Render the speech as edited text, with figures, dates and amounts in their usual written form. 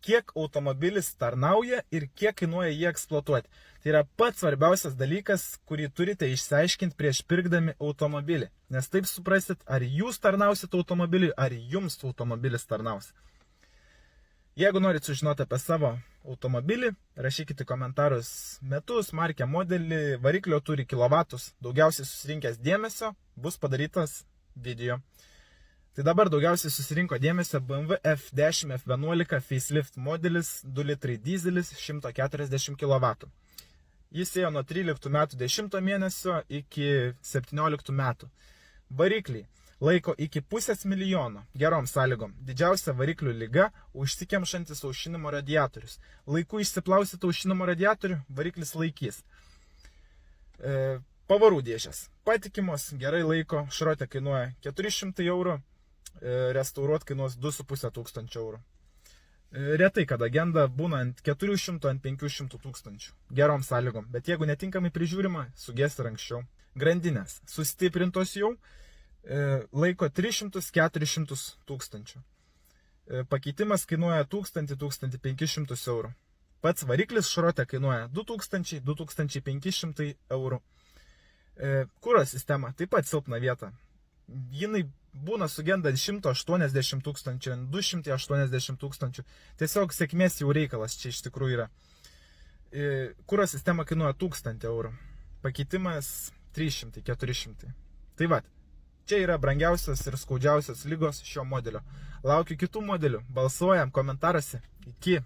kiek automobilis tarnauja ir kiek kainuoja jį eksploatuoti. Tai yra pats svarbiausias dalykas, kurį turite išsiaiškinti prieš pirkdami automobilį. Nes taip suprasit, ar jūs tarnausit automobiliui, ar jums automobilis tarnaus. Jeigu norit sužinoti apie savo automobilį, rašykite komentarus metus, markę, modelį, variklio turi kilovatus, daugiausiai susirinkęs dėmesio, bus padarytas video. Tai dabar daugiausiai susirinko dėmesio BMW F10 F11 facelift modelis 2 litrai dizelis 140 kW. Jis ėjo nuo 13 metų 10 mėnesio iki 17 metų. Varikliai laiko iki 500 000 gerom sąlygom. Didžiausia variklių lyga – užsikemšantis aušinimo radiatorius. Laiku išsiplausit aušinimo radiatorių, variklis laikys. Pavarų dėžės. Patikimos, gerai laiko, šrotė kainuoja 400 €, restauruot kainuos 2500 €. Retai kada genda būna ant 400, ant 500 tūkstančių. Gerom sąlygom, bet jeigu netinkamai prižiūrima, suges ir anksčiau. Grandinės sustiprintos jau, laiko 300-400 tūkstančių. Pakeitimas kainuoja 1000-1500 €. Pats variklis šrotė kainuoja 2000-2500 €. Kuro sistema taip pat silpna vieta. Jinai būna sugenda 180 tūkstančių, 280 tūkstančių. Tiesiog sėkmės jau reikalas čia iš tikrųjų yra. Kuro sistema kainuoja 1000 €. Pakeitimas 300-400. Tai va, čia yra brangiausios ir skaudžiausios ligos šio modelio. Laukiu kitų modelių. Balsuojam komentaruose. Iki.